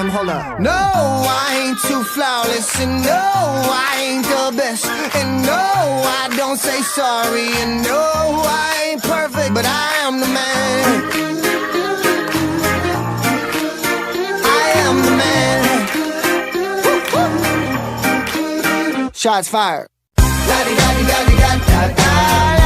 hold up. No, I ain't too flawless, and no, I ain't the best, and no, I don't say sorry, and no, I ain't perfect, but I am the man. I am the man. Shots fired. Da-di-da-di-da-di-da-da-da.